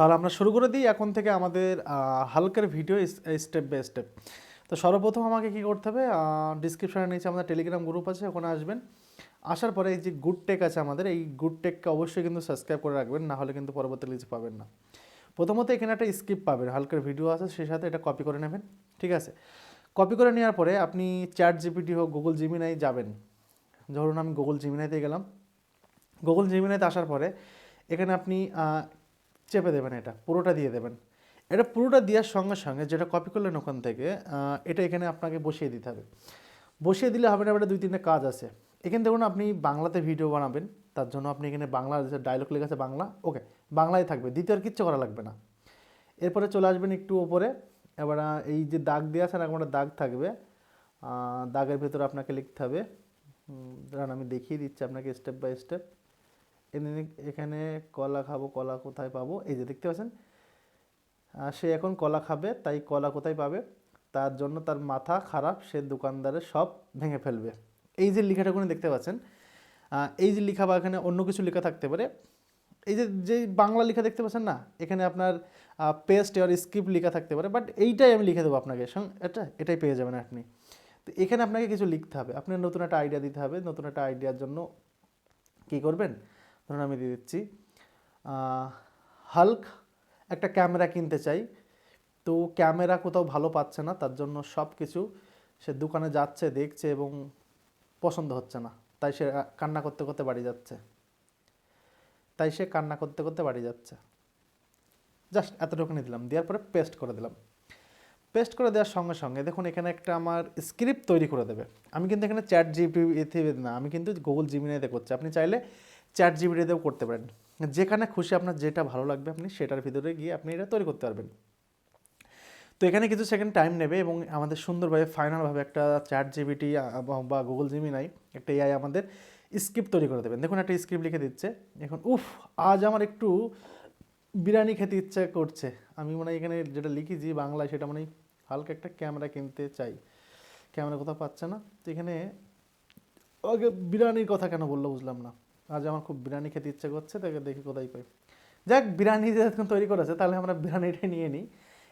তাহলে আমরা শুরু করে দিই এখন থেকে আমাদের হালকার ভিডিও স্টেপ বাই স্টেপ। তো সর্বপ্রথম আমাকে কি করতে হবে, ডিসক্রিপশনের নিচে আমাদের টেলিগ্রাম গ্রুপ আছে, ওখানে আসবেন। আসার পরে এই যে গুড টেক আছে আমাদের, এই গুড টেককে অবশ্যই কিন্তু সাবস্ক্রাইব করে রাখবেন, না হলে কিন্তু পরবর্তীতে কিছু পাবেন না। প্রথমত এখানে একটা স্ক্রিপ পাবেন, হালকার ভিডিও আছে, সেই সাথে এটা কপি করে নেবেন। ঠিক আছে, কপি করে নেওয়ার পরে আপনি চ্যাট জিপিটি হোক, গুগল জিমিনাই যাবেন। ধরুন আমি গুগল জিমিনাইতে গেলাম। গুগল জিমিনাইতে আসার পরে এখানে আপনি চেপে দেবেন, এটা পুরোটা দিয়ে দেবেন। এটা পুরোটা দেওয়ার সঙ্গে সঙ্গে যেটা কপি করলেন ওখান থেকে এটা এখানে আপনাকে বসিয়ে দিতে হবে। বসিয়ে দিলে হবে না, এবারে 2-3টে কাজ আছে। এখানে দেখুন আপনি বাংলাতে ভিডিও বানাবেন, তার জন্য আপনি এখানে বাংলা ডায়লগ লেখা আছে বাংলা, ওকে বাংলায় থাকবে, দ্বিতীয় আর কিচ্ছু করা লাগবে না। এরপরে চলে আসবেন একটু ওপরে, এবার এই যে দাগ দেওয়া আছে না, একটা দাগ থাকবে, দাগের ভেতরে আপনাকে লিখতে হবে, দাঁড়ান আমি দেখিয়ে দিচ্ছি আপনাকে স্টেপ বাই স্টেপ। এখানে কলা খাবো, কলা কোথায় পাবো, এই যে দেখতে পাচ্ছেন, সে এখন কলা খাবে, তাই কলা কোথায় পাবে, তার জন্য তার মাথা খারাপ, সে দোকানদারের সব ভেঙে ফেলবে। এই যে লেখাটা কোনো দেখতে পাচ্ছেন, এই যে লেখা বা এখানে অন্য কিছু লেখা থাকতে পারে। এই যে যে বাংলা লেখা দেখতে পাচ্ছেন না, এখানে আপনার পেস্ট আর স্ক্রিপ্ট লেখা থাকতে পারে, বাট এইটাই আমি লিখে দেবো আপনাকে, এটাই পেয়ে যাবেন আপনি। তো এখানে আপনাকে কিছু লিখতে হবে, আপনার নতুন একটা আইডিয়া দিতে হবে। নতুন একটা আইডিয়ার জন্য কী করবেন, ধরুন আমি দিয়ে দিচ্ছি, হাল্ক একটা ক্যামেরা কিনতে চাই, তো ক্যামেরা কোথাও ভালো পাচ্ছে না, তার জন্য সব কিছু সে দোকানে যাচ্ছে, দেখছে এবং পছন্দ হচ্ছে না, তাই সে কান্না করতে করতে বাড়ি যাচ্ছে। জাস্ট এতটুকুনি দিলাম, দেওয়ার পরে পেস্ট করে দিলাম। পেস্ট করে দেওয়ার সঙ্গে সঙ্গে দেখুন এখানে একটা আমার স্ক্রিপ্ট তৈরি করে দেবে। আমি কিন্তু এখানে চ্যাট জিপিটি না, আমি কিন্তু গুগল জিমিনাইতে করছি। আপনি চাইলে চ্যাট জিপিটিতেও করতে পারেন, যেখানে খুশি আপনার যেটা ভালো লাগবে আপনি সেটার ভিতরে গিয়ে আপনি এটা তৈরি করতে পারবেন। তো এখানে কিছু সেকেন্ড টাইম নেবে এবং আমাদের সুন্দরভাবে ফাইনালভাবে একটা চ্যাট জিপিটি বা গুগল জিমিনাই একটা এআই আমাদের স্ক্রিপ্ট তৈরি করে দেবেন। দেখুন একটা স্ক্রিপ্ট লিখে দিচ্ছে। এখন আজ আমার একটু বিরিয়ানি খেতে ইচ্ছা করছে, আমি মনে হয় এখানে যেটা লিখেছি বাংলায় সেটা মনে হয় হালকা একটা ক্যামেরা কিনতে চাই, ক্যামেরা কোথাও পাচ্ছে না, তো এখানে আগে বিরিয়ানির কথা কেন বললো বুঝলাম না। আজ আমার খুব বিরিয়ানি খেতে ইচ্ছা করছে, তাকে দেখি কোথায় পাই। যাক, বিরিয়ানি যখন তৈরি করেছে তাহলে আমরা বিরিয়ানিটাই নিয়ে নিই।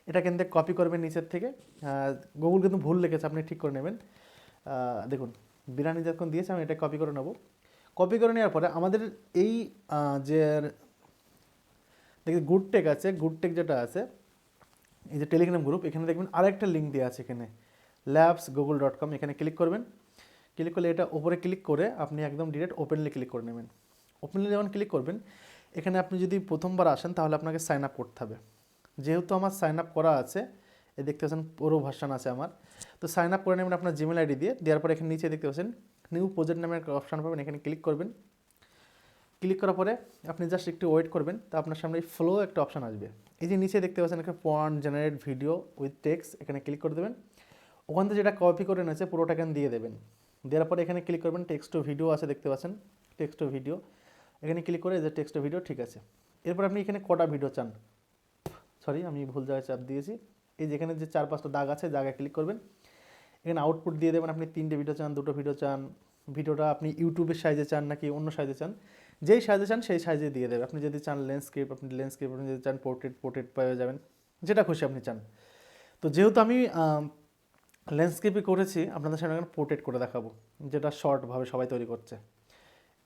এটা কিন্তু কপি করবেন নিচের থেকে, গুগল কিন্তু ভুল লিখেছে, আপনি ঠিক করে নেবেন। দেখুন বিরিয়ানি যখন দিয়েছে আমি এটা কপি করে নেব। কপি করে নেওয়ার পরে আমাদের এই যে দেখি গুড টেক আছে, গুড টেক যেটা আছে এই যে টেলিগ্রাম গ্রুপ, এখানে দেখবেন আরেকটা লিঙ্ক দেওয়া আছে, এখানে labsgoogle.com, এখানে ক্লিক করবেন। ক্লিক করলে এটা উপরে ক্লিক করে আপনি একদম ডিরেক্ট ওপেনলি ক্লিক করে নেবেন। ওপেনলি যখন ক্লিক করবেন, এখানে আপনি যদি প্রথমবার আসেন তাহলে আপনাকে সাইন আপ করতে হবে। যেহেতু আমার সাইন আপ করা আছে, এই দেখতে পাচ্ছেন পুরো ভার্সন আছে আমার, তো সাইন আপ করে নেবেন আপনার জিমেল আইডি দিয়ে। দেওয়ার পর এখানে নিচে দেখতে পাচ্ছেন নিউ প্রজেক্ট নামের একটা অপশান পাবেন, এখানে ক্লিক করবেন। ক্লিক করার পরে আপনি জাস্ট একটু ওয়েট করবেন, তো আপনার সামনে ফ্লো একটা অপশান আসবে। এই যে নিচে দেখতে পাচ্ছেন একটা point generate video with text, এখানে ক্লিক করে দেবেন। ওখান থেকে যেটা কপি করে নিয়েছে পুরোটা এখানে দিয়ে দেবেন। দেওয়ার পরে এখানে ক্লিক করবেন, টেক্সট টু ভিডিও আছে দেখতে পাচ্ছেন, টেক্সট টু ভিডিও, এখানে ক্লিক করে যে টেক্সট টু ভিডিও ঠিক আছে। এরপর আপনি এখানে কটা ভিডিও চান, সরি আমি ভুল জায়গায় চাপ দিয়েছি, এই যেখানে যে 4-5টা দাগ আছে জায়গায় ক্লিক করবেন। এখানে আউটপুট দিয়ে দেবেন, আপনি 3টে ভিডিও চান, 2টো ভিডিও চান, ভিডিওটা আপনি ইউটিউবের সাইজে চান নাকি অন্য সাইজে চান, যেই সাইজে চান সেই সাইজে দিয়ে দেবে। আপনি যদি চান ল্যান্ডস্কেপ আপনি ল্যান্ডস্কেপ, আপনি যদি চান পোর্ট্রেট পেয়ে যাবেন, যেটা খুশি আপনি চান। তো যেহেতু আমি ল্যান্ডস্কেপে করেছি, আপনাদের সামনে এখন পোর্ট্রেট করে দেখাবো, যেটা শর্টভাবে সবাই তৈরি করছে।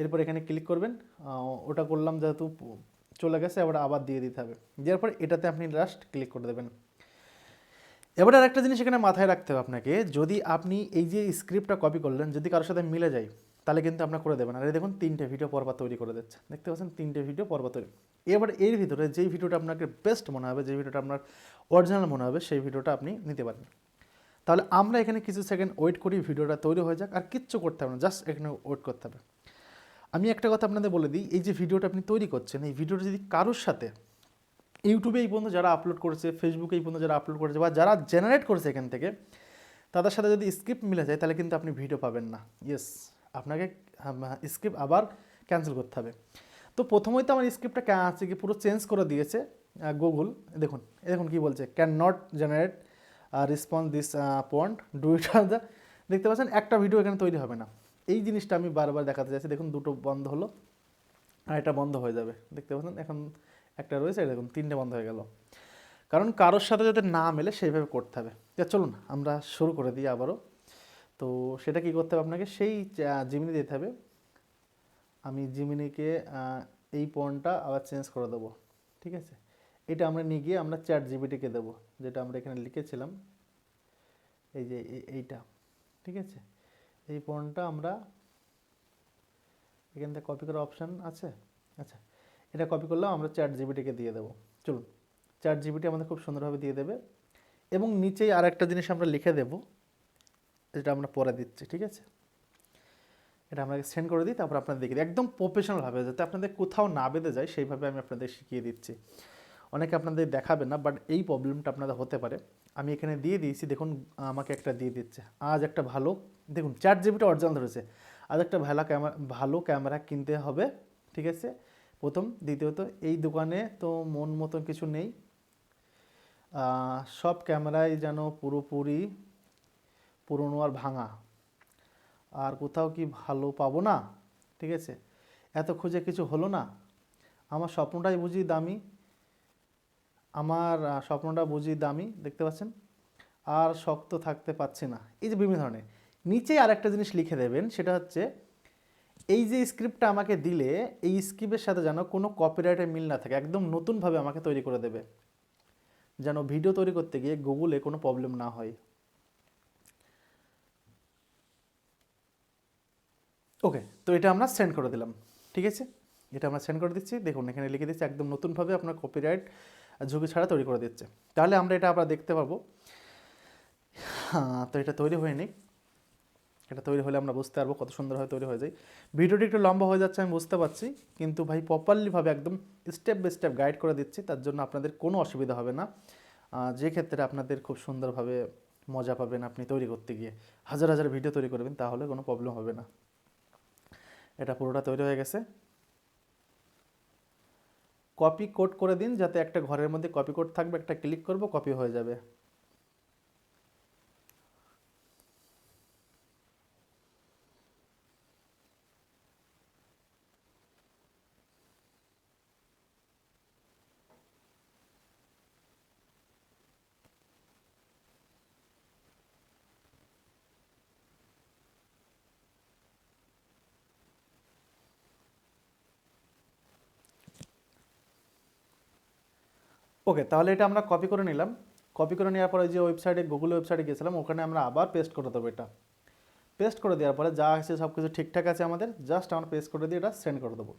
এরপর এখানে ক্লিক করবেন, ওটা করলাম যেহেতু চলে গেছে, আবার দিয়ে দিতে হবে। দেওয়ার পর এটাতে আপনি লাস্ট ক্লিক করে দেবেন। এবার আর একটা জিনিস এখানে মাথায় রাখতে হবে আপনাকে, যদি আপনি এই যে স্ক্রিপ্টটা কপি করলেন যদি কারোর সাথে মিলে যায় তাহলে কিন্তু আপনার করে দেবেন। আর এই দেখুন 3টে ভিডিও পরপর তৈরি করে দিচ্ছে, দেখতে পাচ্ছেন 3টে ভিডিও পরপর তৈরি। এবার এর ভিতরে যেই ভিডিওটা আপনাকে বেস্ট মনে হবে, যে ভিডিওটা আপনার অরিজিনাল মনে হবে, সেই ভিডিওটা আপনি নিতে পারেন। তাহলে আমরা এখানে কিছু সেকেন্ড ওয়েট করি, ভিডিওটা তৈরি হয়ে যাক, আর কিচ্ছু করতে হবে না, জাস্ট এখানে ওয়েট করতে হবে। আমি একটা কথা আপনাদের বলে দিই, এই যে ভিডিওটা আপনি তৈরি করছেন, এই ভিডিওটা যদি কারোর সাথে ইউটিউবে এই পর্যন্ত যারা আপলোড করেছে, ফেসবুকে এই পর্যন্ত যারা আপলোড করেছে, বা যারা জেনারেট করেছে এখান থেকে, তাদের সাথে যদি স্ক্রিপ্ট মিলে যায় তাহলে কিন্তু আপনি ভিডিও পাবেন না। ইয়েস, আপনাকে স্ক্রিপ্ট আবার ক্যান্সেল করতে হবে। তো প্রথমেই তো আমার স্ক্রিপ্টটা আছে কি পুরো চেঞ্জ করে দিয়েছে গুগল। দেখুন দেখুন কী বলছে, can not generate response this point do it are the, দেখতে পাচ্ছেন একটা ভিডিও এখানে তৈরি হবে না। এই জিনিসটা আমি বারবার দেখাতে চাইছি, দেখুন দুটো বন্ধ হলো আর এটা বন্ধ হয়ে যাবে, দেখতে পাচ্ছেন এখন একটা রয়েছে, দেখুন 3টে বন্ধ হয়ে গেল, কারণ কারোর সাথে যাতে না মেলে সেইভাবে করতে হবে। চলুন আমরা শুরু করে দিই আবারও। তো সেটা কি করতে হবে, আপনাকে সেই জিমিনি দিতে হবে। আমি জিমিনিকে এই পয়েন্টটা আবার চেঞ্জ করে দেবো, ঠিক আছে। এটা আমরা নিয়ে গিয়ে আমরা চ্যাট জিপিটিকে দেবো, যেটা আমরা এখানে লিখেছিলাম, এই যে এইটা, ঠিক আছে। এই পয়েন্টটা আমরা এখান থেকে কপি করার অপশান আছে, আচ্ছা এটা কপি করলাম, আমরা চ্যাট জিপিটিকে দিয়ে দেবো। চলুন, চ্যাট জিপিটি আমাদের খুব সুন্দরভাবে দিয়ে দেবে, এবং নিচেই আর একটা জিনিস আমরা লিখে দেবো, যেটা আমরা পরে দিচ্ছি, ঠিক আছে। এটা আমরা সেন্ড করে দিই, তারপর আপনাদের দেখিয়ে দিই একদম প্রফেশনালভাবে, যাতে আপনাদের কোথাও না বেঁধে যায় সেইভাবে আমি আপনাদের শিখিয়ে দিচ্ছি। অনেকে আপনাদের দেখাবে না, বাট এই প্রবলেমটা আপনাদের হতে পারে। আমি এখানে দিয়ে দিয়েছি, দেখুন আমাকে একটা দিয়ে দিচ্ছে। আজ একটা ভালো, দেখুন চ্যাট জিপিটি অরিজিনাল ধরেছে, আজ একটা ভালো ক্যামেরা কিনতে হবে, ঠিক আছে। প্রথম, দ্বিতীয়ত এই দোকানে তো মন মতন কিছু নেই, সব ক্যামেরাই যেন পুরোপুরি পুরনো আর ভাঙা, আর কোথাও কি ভালো পাবো না, ঠিক আছে। এত খুঁজে কিছু হলো না, আমার স্বপ্নটাই বুঝি দামি, আমার স্বপ্নটা বুঝি দামি, দেখতে পাচ্ছেন, আর শক্ত থাকতে পারছি না। এই যে বিভিন্ন ধরনের, নিচেই আরেকটা জিনিস লিখে দেবেন, সেটা হচ্ছে এই যে স্ক্রিপ্টটা আমাকে দিলে, এই স্ক্রিপ্টের সাথে যেন কোনো কপিরাইটের মিল না থাকে, একদম নতুনভাবে আমাকে তৈরি করে দেবে, যেন ভিডিও তৈরি করতে গিয়ে গুগলে কোনো প্রবলেম না হয়। ওকে, তো এটা আমরা সেন্ড করে দিলাম, ঠিক আছে। এটা আমরা সেন্ড করে দিচ্ছি, দেখুন এখানে লিখে দিচ্ছি একদম নতুনভাবে আপনার কপিরাইট ঝুঁকি ছাড়া তৈরি করে দিচ্ছে। তাহলে আমরা এটা আবার দেখতে পাবো। তো এটা তৈরি হয়নি, এটা তৈরি হলে আমরা বুঝতে পারবো কত সুন্দরভাবে তৈরি হয়ে যায়। ভিডিওটি একটু লম্বা হয়ে যাচ্ছে আমি বুঝতে পারছি, কিন্তু ভাই প্রপারলিভাবে একদম স্টেপ বাই স্টেপ গাইড করে দিচ্ছি, তার জন্য আপনাদের কোনো অসুবিধা হবে না। যে ক্ষেত্রে আপনাদের খুব সুন্দরভাবে মজা পাবেন আপনি তৈরি করতে গিয়ে, হাজার হাজার ভিডিও তৈরি করবেন, তাহলে কোনো প্রবলেম হবে না। এটা পুরোটা তৈরি হয়ে গেছে। কপি কোড করে দিন, যাতে একটা ঘরের মধ্যে কপি কোড থাকবে, একটা ক্লিক করব কপি হয়ে যাবে। ওকে, তাহলে এটা আমরা কপি করে নিলাম। কপি করে নেওয়ার পরে যে ওয়েবসাইটে, গুগল ওয়েবসাইটে গেছিলাম, ওখানে আমরা আবার পেস্ট করে দেবো। এটা পেস্ট করে দেওয়ার পরে যা আছে সব কিছু ঠিকঠাক আছে আমাদের, জাস্ট আমরা পেস্ট করে দিয়ে এটা সেন্ড করে দেবো।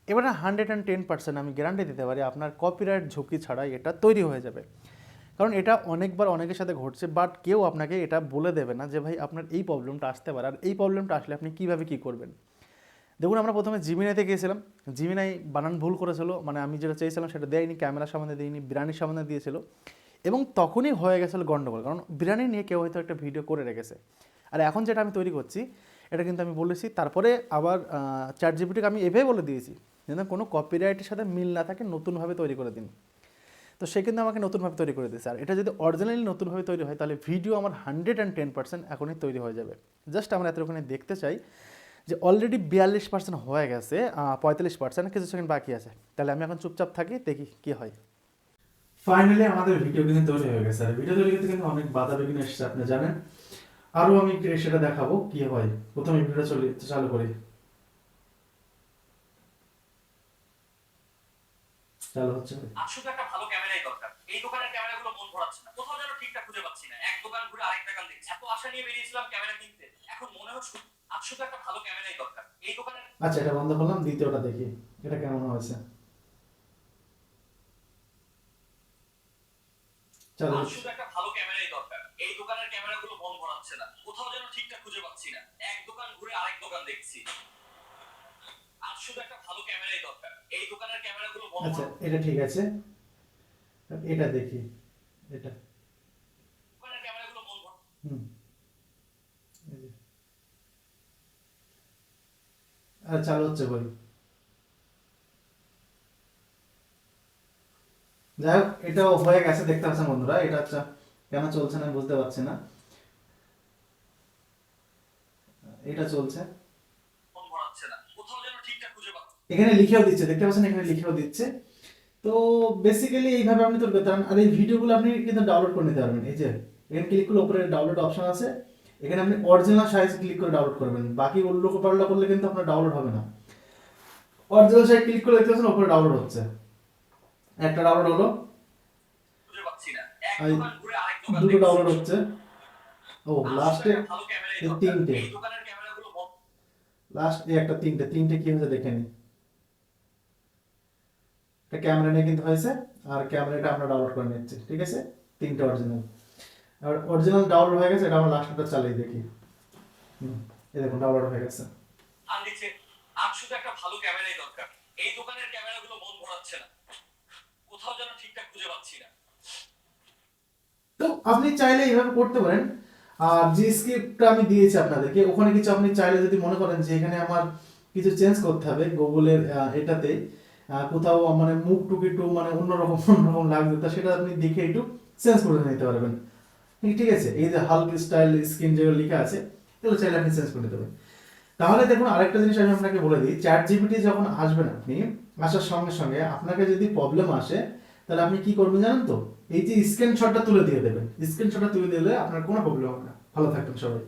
এবারে 110% আমি গ্যারান্টি দিতে পারি আপনার কপিরাইট ঝুঁকি ছাড়াই এটা তৈরি হয়ে যাবে। কারণ এটা অনেকবার অনেকের সাথে ঘটছে, বাট কেউ আপনাকে এটা বলে দেবে না যে ভাই আপনার এই প্রবলেমটা আসতে পারে, আর এই প্রবলেমটা আসলে আপনি কীভাবে কী করবেন। দেখুন আমরা প্রথমে জিমিনাইতে গিয়েছিলাম, জিমিনাই বানান ভুল করেছিল, মানে আমি যেটা চেয়েছিলাম সেটা দেয়নি, ক্যামেরা সম্বন্ধে দিইনি, বিরিয়ানির সম্বন্ধে দিয়েছিল, এবং তখনই হয়ে গেছিলো গন্ডগোল, কারণ বিরিয়ানি নিয়ে কেউ হয়তো একটা ভিডিও করে রেখেছে। আর এখন যেটা আমি তৈরি করছি, এটা কিন্তু আমি বলেছি, তারপরে আবার চ্যাট জিপিটিকে আমি এভাবে বলে দিয়েছি যেন কোনো কপিরাইটের সাথে মিল না থাকে, নতুনভাবে তৈরি করে দিন। তো সে কিন্তু আমাকে নতুনভাবে তৈরি করে দিয়েছে। আর এটা যদি অরিজিনালি নতুনভাবে তৈরি হয়, তাহলে ভিডিও আমার 110% এখনই তৈরি হয়ে যাবে। জাস্ট আমরা এতক্ষণে দেখতে চাই যে অলরেডি 42% হয়ে গেছে, 45% কিছু সেকেন্ড বাকি আছে। তাহলে আমি এখন চুপচাপ থাকি, দেখি কি হয়। ফাইনালি আমাদের ভিডিও কিন্তু তৈরি হয়ে গেছে। আর ভিডিও তৈরি করতে কিন্তু অনেক বাধা বিঘ্ন এসেছে, আপনি জানেন। আরও আমি সেটা দেখাবো কি হয়। প্রথমে ভিডিওটা চালু করি, চালু হচ্ছে। আর শুধু একটা ভালো ক্যামেরাই দরকার, এই দোকানের ক্যামেরাগুলো মন ভরাচ্ছে না, কোথাও যেন ঠিকঠাক খুঁজে পাচ্ছি না, এক দোকান ঘুরে আরেক দোকান দেখছি, এত আশা নিয়ে বেরিয়েছিলাম ক্যামেরা কিনতে, এখন মনে হচ্ছে আর শুধু একটা ভালো ক্যামেরাই দরকার, এই দোকানের। আচ্ছা, এটা বন্ধ করলাম, দ্বিতীয়টা দেখি এটা কেমন হয়েছে। চালু। আর শুধু একটা ভালো ক্যামেরাই দরকার, এই দোকানের ক্যামেরাগুলো মন ভরাচ্ছে না, কোথাও যেন ঠিকঠাক খুঁজে পাচ্ছি না, এক দোকান ঘুরে আরেক দোকান দেখছি, আর শুধু একটা ভালো ক্যামেরাই দরকার, এই দোকানের ক্যামেরাগুলো মন। আচ্ছা, এটা ঠিক আছে, এটা দেখি, এটা দোকানের ক্যামেরাগুলো মন ভরা। আর চালু হচ্ছে বই। যাই হোক, এটাও হয়ে গেছে, দেখতে পাচ্ছেন বন্ধুরা। এটা আচ্ছা কেন চলছে না বুঝতে পারছি না, এটা চলছে, এখানে লিখেও দিচ্ছে, দেখতে পাচ্ছেন এখানে লিখেও দিচ্ছে তো বেসিক্যালি এইভাবে আপনি তৈরি করতে পারেন। আর এই ভিডিওগুলো আপনি কিন্তু ডাউনলোড করে নিতে পারবেন। এই যে এখানে ক্লিক করলে উপরে ডাউনলোড অপশন আছে, এখানে আপনি অরিজিনাল সাইজ ক্লিক করে ডাউনলোড করবেন। বাকি উল্টো পাল্টা করলে কিন্তু আপনার ডাউনলোড হবে না। অরিজিনাল সাইজ ক্লিক করে দেখতে পাচ্ছেন উপরে ডাউনলোড হচ্ছে, একটা ডাউনলোড হলো, আর দুটো ডাউনলোড হচ্ছে। ও লাস্টে তিনটে, লাস্ট একটা তিনটে, তিনটে কি হয়েছে দেখে নিই। এটা ক্যামেরা নিয়ে কিন্তু হয়েছে, আর ক্যামেরাটা আমরা ডাউনলোড করে নিচ্ছি, ঠিক আছে। তিনটে অরিজিনাল, আর অরিজিনাল ডাউনলোড হয়ে গেছে। এটা আমরা লাস্টটা চালিয়ে দেখি। এই দেখুন ডাউনলোড হয়ে গেছে। আর নিচে আর শুধু একটা ভালো ক্যামেরাই দরকার, এই দোকানের ক্যামেরাগুলো মন ভরাচ্ছে না, কোথাও যেন ঠিকঠাক খুঁজে পাচ্ছি না। তো আপনি চাইলে এইভাবে করতে পারেন। আর যে স্ক্রিপ্টটা আমি দিয়েছি আপনাদেরকে, ওখানে কিছু আপনি চাইলে যদি মনে করেন যে এখানে আমার কিছু চেঞ্জ করতে হবে গুগলের এটাতে, কোথাও মানে মুখ টুক একটু মানে অন্যরকম অন্যরকম লাগবে, তা সেটা আপনি দেখে একটু চেঞ্জ করে নিতে পারবেন। ঠিক আছে, এই যে হাল্ক স্টাইল স্ক্রিন যেগুলো লেখা আছে এগুলো চাইলে আপনি চেঞ্জ করে নিতে পারবেন। তাহলে দেখুন আরেকটা জিনিস আমি আপনাকে বলে দিই, চ্যাট জিপিটি যখন আসবেন আপনি, আসার সঙ্গে সঙ্গে আপনাকে যদি প্রবলেম আসে তাহলে আপনি কি করবেন জানেন তো, এই যে স্ক্রিনশটটা তুলে দিয়ে দেবেন। স্ক্রিনশটটা তুলে দিলে আপনার কোনো প্রবলেম হবে না। ভালো থাকবেন সবাই।